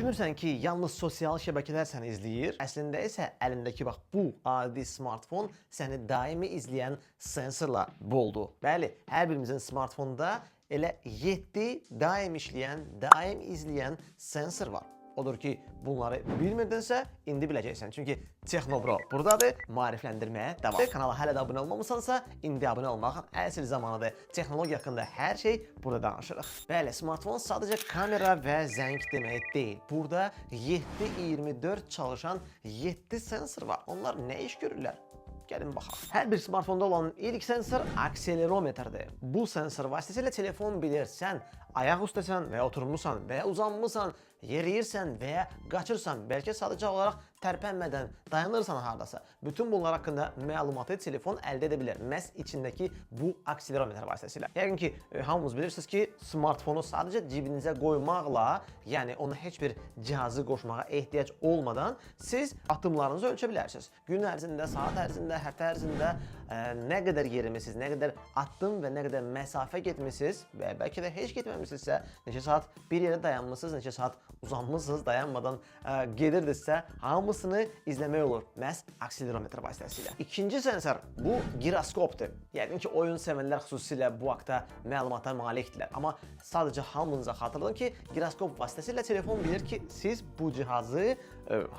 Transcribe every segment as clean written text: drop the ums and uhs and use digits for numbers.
Düşünürsən ki, yalnız sosial şəbəkələr səni izləyir. Əslində isə əlindəki bax bu adi smartfon səni daimi izləyən sensorla boldu. Bəli, hər birimizin smartfonda elə 7 daim işləyən, daim izləyən sensor var. Odur ki, bunları bilmirdinsə, indi biləcəksən. Çünki Texnobro buradadır, maarifləndirməyə devam. Kanala hələ də abunə olmamısansa, indi abunə olmağın əsl zamanıdır. Texnologiya haqqında hər şey burada danışırıq. Bəli, smartfon sadəcə kamera və zəng demək deyil. Burada 7/24 çalışan 7 sensor var. Onlar nə iş görürlər? Gəlin baxaq. Hər bir smartfonda olan ilk sensor akselerometrdir. Bu sensor vasitəsilə telefon bilir sən ayaq üstəsən və ya oturmusan və ya uzanmısan, yeriyirsən və ya qaçırsan, bəlkə sadəcə olaraq tərpənmədən dayanırsan hardasa. Bütün bunlar haqqında məlumatı telefon əldə edə bilər. Məhz içindəki bu akselerometr vasitəsilə. Yəqin ki, hamınız bilirsiniz ki, smartfonu sadəcə cibinizə qoymaqla, yəni ona heç bir cihazı qoşmağa ehtiyac olmadan siz addımlarınızı ölçə bilərsiniz. Gün ərzində, saat ərzində, həftə ərzində nə qədər yerimisiz, nə qədər addım və nə qədər məsafə getmisiniz və bəlkə də heç getməmisinizsə, neçə saat bir yerə dayanmışsınız, neçə saat uzanmışsınız, dayanmadan gedirdinizsə, hamısını izləmək olur məhz akselerometr vasitəsilə. İkinci sensor bu giroskopdur. Yəqin ki, oyun sevənlər xüsusilə bu haqda məlumata malikdirlər. Amma sadəcə hamınıza xatırladım ki, giroskop vasitəsilə telefon bilir ki, siz bu cihazı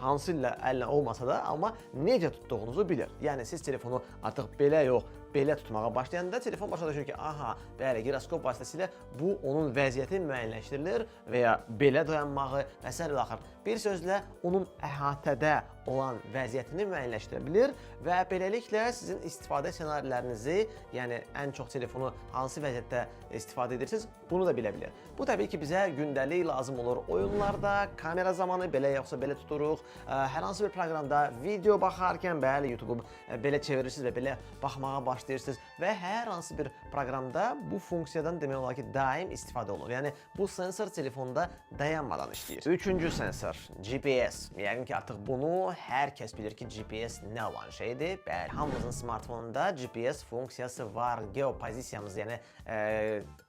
hansı ilə əllə olmasa da, amma necə tutduğunuzu bilir. Yəni siz telefonu artıq belə yox, belə tutmağa başlayanda telefon başa düşür ki, aha, bəli, giroskop vasitəsilə bu onun vəziyyəti müəyyənləşdirilir və ya belə dayanmağı və s. axır. Bir sözlə onun əhatədə olan vəziyyətini müəyyənləşdirə bilir və beləliklə sizin istifadə ssenarilərinizi, yəni ən çox telefonu hansı vəziyyətdə istifadə edirsiniz, bunu da bilə bilir. Bu təbii ki, bizə gündəlik lazım olur. Oyunlarda, kamera zamanı belə yoxsa belə tuturuq, hər hansı bir proqramda video baxarkən, bəli, YouTube-u belə çevirirsiniz və belə baxmağa başlayırsınız və hər hansı bir proqramda bu funksiyadan demək olar ki, daim istifadə olunur. Yəni bu sensor telefonda dayanmadan işləyir. Üçüncü sensor GPS. Yəqin ki, artıq bunu hər kəs bilir ki, GPS nə olan şeydir. Bəli, hamımızın smartfonunda GPS funksiyası var. Geopozisiyamız, yəni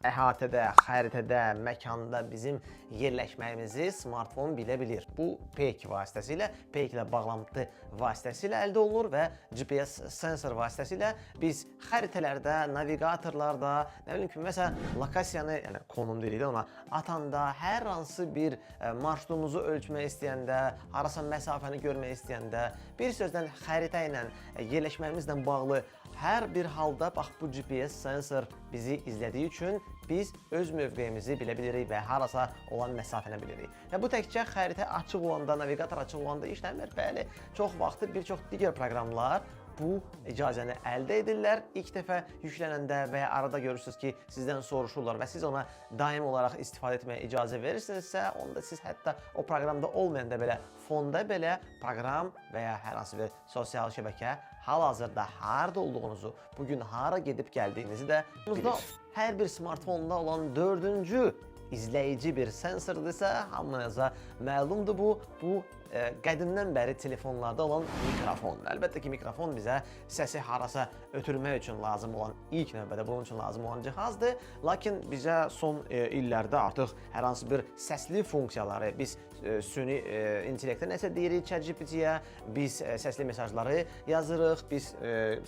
əhatədə, xəritədə, məkanda bizim yerləşməyimizi smartfon bilə bilir. Bu PEG vasitəsilə, PEG ilə bağlantı vasitəsilə əldə olunur və GPS sensor vasitəsilə biz xəritələrdə, navigatorlarda, nə bilim ki, məsələn, lokasiyanı, yəni konum deyirik ona, atanda, hər hansı bir marşrutumuzu ölçmək istəyəndə, harasa məsafəni görmək istəyəndə, bir sözlə xəritə ilə yerləşməyimizlə bağlı hər bir halda bax bu GPS sensor bizi izlədiyi üçün biz öz mövqeyimizi bilə bilirik və harasa olan məsafəni bilirik. Və bu təkcə xəritə açıq olanda, navigator açıq olanda işləmir. Bəli, çox vaxtı bir çox digər proqramlar bu icazəni əldə edirlər. İlk dəfə yüklənəndə və ya arada görürsünüz ki, sizdən soruşurlar və siz ona daim olaraq istifadə etməyə icazə verirsinizsə, onda siz hətta o proqramda olmayanda belə, fonda belə proqram və ya hər hansı bir sosial şəbəkə hal-hazırda harada olduğunuzu, bugün hara gedib gəldiyinizi də bilir. Hər bir smartfonda olan dördüncü izləyici bir sensordursa, hamınıza məlumdur bu. Bu qədimdən bəri telefonlarda olan mikrofon. Əlbəttə ki, mikrofon bizə səsi harasa ötürmək üçün lazım olan, ilk növbədə bunun üçün lazım olan cihazdır. Lakin bizə son illərdə artıq hər hansı bir səsli funksiyaları, biz süni intellektə nəsə deyirik, ChatGPT-yə, biz səsli mesajları yazırıq, biz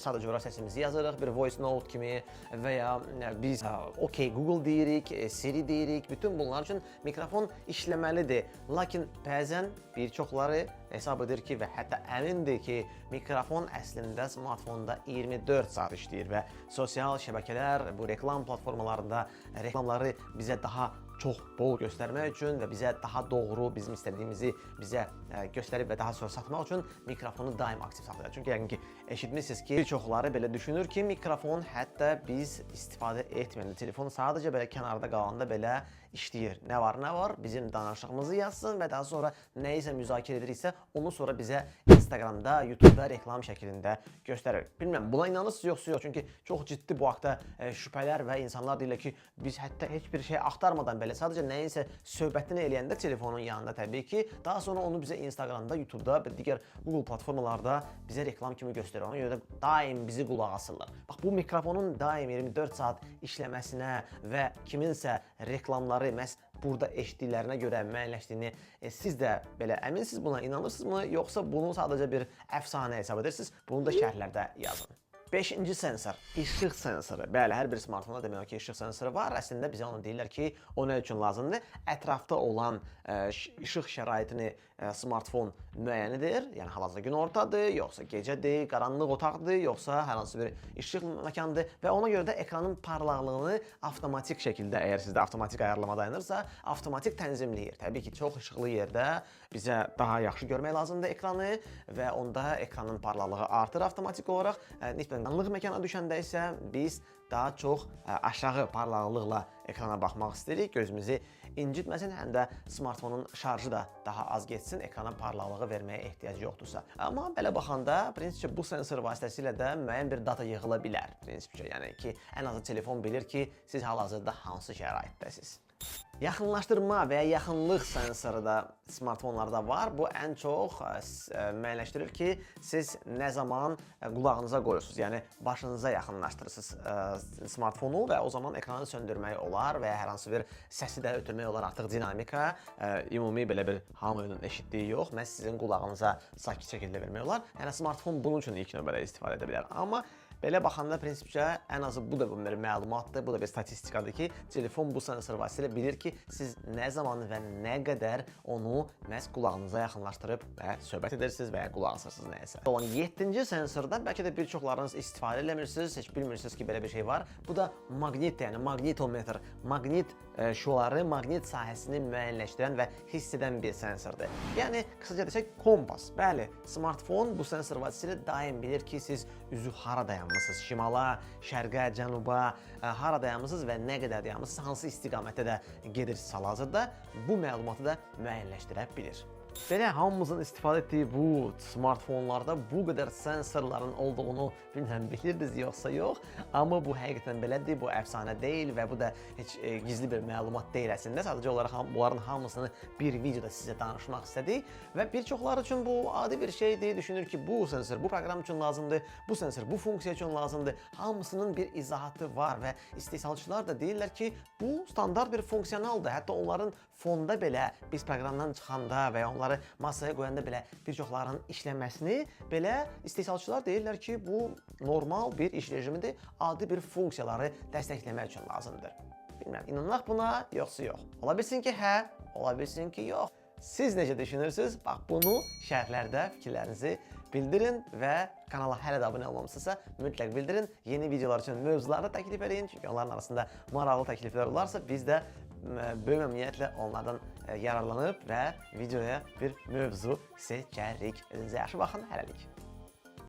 sadəcə olaraq səsimizi yazırıq, bir voice note kimi və ya biz OK Google deyirik, Siri deyirik. Bütün bunlar üçün mikrofon işləməlidir. Lakin bəzən bir çoxları hesab edir ki və hətta əmindir ki, mikrofon əslində smartfonda 24 saat işləyir və sosial şəbəkələr, bu reklam platformalarında reklamları bizə daha çox bol göstərmək üçün və bizə daha doğru bizim istədiyimizi bizə göstərib və daha sonra satmaq üçün mikrofonu daim aktiv saxlayır. Çünki yəqin ki, eşitmişsiniz ki, bir çoxları belə düşünür ki, mikrofon hətta biz istifadə etməyəndə, telefon sadəcə belə kənarda qalanda belə işləyir. Nə var, bizim danışığımızı yazsın və daha sonra nə isə müzakirə ediriksə, onu sonra bizə Instagramda, YouTube'da reklam şəklində göstərir. Bilməm, buna inanırsınız yoxsa yox, çünki çox ciddi bu haqda şübhələr və insanlar deyirlər ki, biz hətta heç bir şey axtarmadan belə sadəcə nəyinsə söhbətini eləyəndə telefonun yanında təbii ki, daha sonra onu bizə Instagramda, YouTube'da və digər Google platformalarda bizə reklam kimi göstərir. Ona görə də daim bizi qulaq asırlar. Bax, bu mikrofonun daim 24 saat işləməsinə və kiminsə reklamları məhz burada eşitdiklərinə görə müəyyənləşdiyini siz də belə əminsiniz buna, inanırsınızmı? Yoxsa bunu sadəcə bir əfsanə hesab edirsiniz? Bunu da şərhlərdə yazın. 5-ci sensor, işıq sensoru. Bəli, hər bir smartfonda demək olar ki, işıq sensoru var. Əslində bizə onu deyirlər ki, o nə üçün lazımdır? Ətrafda olan işıq şəraitini smartfon müəyyən edir. Yəni hal-hazırda günortadır, yoxsa gecədir, qaranlıq otaqdır, yoxsa hər hansı bir işıq məkandır və ona görə də ekranın parlaqlığını avtomatik şəkildə, əgər sizdə avtomatik ayarlama dayanırsa, avtomatik tənzimləyir. Təbii ki, çox işıqlı yerdə bizə daha yaxşı görmək lazımdır ekranı və onda ekranın parlaqlığı artır avtomatik olaraq. Nisbətən qaranlıq məkana düşəndə isə biz daha çox aşağı parlaqlıqla ekrana baxmaq istəyirik. Gözümüzü incitməsin, həm də smartfonun şarjı da daha az getsin, ekrana parlaqlığı verməyə ehtiyac yoxdursa. Amma belə baxanda, prinsipcə bu sensor vasitəsilə də müəyyən bir data yığıla bilər. Prinsipcə, yəni ki, ən azı telefon bilir ki, siz hal-hazırda hansı şəraitdəsiniz. Yaxınlaşdırma və ya yaxınlıq sensoru da smartfonlarda var. Bu ən çox müəyyənləşdirir ki, siz nə zaman qulağınıza qoyursunuz, yəni başınıza yaxınlaşdırırsınız smartfonu və o zaman ekranı söndürmək olar və ya hər hansı bir səsi də ötürmək olar. Artıq dinamika, ümumi belə bir hamının eşitdiyi yox, məhz sizin qulağınıza sakit şəkildə vermək olar. Yəni smartfon bunun üçün ilk növbədə istifadə edə bilər. Amma belə baxanda prinsipcə ən azı bu da bir məlumatdır, bu da bir statistikadır ki, telefon bu sensor vasitəsilə bilir ki, siz nə zaman və nə qədər onu məhz qulağınıza yaxınlaşdırıb və söhbət edirsiniz və ya qulaq asırsınız nəyəsə. Olan 7-ci sensorda bəlkə də bir çoxlarınız istifadə eləmirsiniz, heç bilmirsiniz ki, belə bir şey var. Bu da maqnit, yəni maqnitometr, maqnit şüaları, maqnit sahəsini müəyyənləşdirən və hiss edən bir sensordur. Yəni qısaca desək kompas. Bəli, smartfon bu sensor vasitəsilə daim bilir ki, siz üzü hara dayanmısınız, şimala, şərqə, cənuba, hara dayanmısınız və nə qədər dayanmısınız, hansı istiqamətdə də gedirsiniz hal-hazırda, bu məlumatı da müəyyənləşdirə bilir. Belə hamımızın istifadə etdiyi bu smartfonlarda bu qədər sensorların olduğunu bilmirəm bilirdiniz yoxsa yox, amma bu həqiqətən belədir, bu əfsanə deyil və bu da heç gizli bir məlumat deyil əslində. Sadəcə olaraq bunların hamısını bir videoda sizə danışmaq istədik və bir çoxları üçün bu adi bir şeydir, düşünür ki, bu sensor bu proqram üçün lazımdır, bu sensor bu funksiya üçün lazımdır. Hamısının bir izahatı var və istehsalçılar da deyirlər ki, bu standart bir funksionaldır. Hətta onların fonda belə biz proqramdan çıxanda və ya onları masaya qoyanda belə bir çoxlarının işləməsini belə istehsalçılar deyirlər ki, bu normal bir iş rejimidir, adi bir funksiyaları dəstəkləmək üçün lazımdır. Bilmirəm, inanaq buna, yoxsa yox. Ola bilsin ki, hə, ola bilsin ki, yox. Siz necə düşünürsünüz? Bax, bunu şərhlərdə fikirlərinizi bildirin və kanala hələ də abunə olmamışsınızsa mütləq bildirin. Yeni videolar üçün mövzuları təklif edin, çünki onların arasında maraqlı təkliflər olarsa biz də böyük məmnuniyyətlə onlardan yararlanıb və videoya bir mövzu seçərik. Özünüzə yaxşı baxın, hələlik.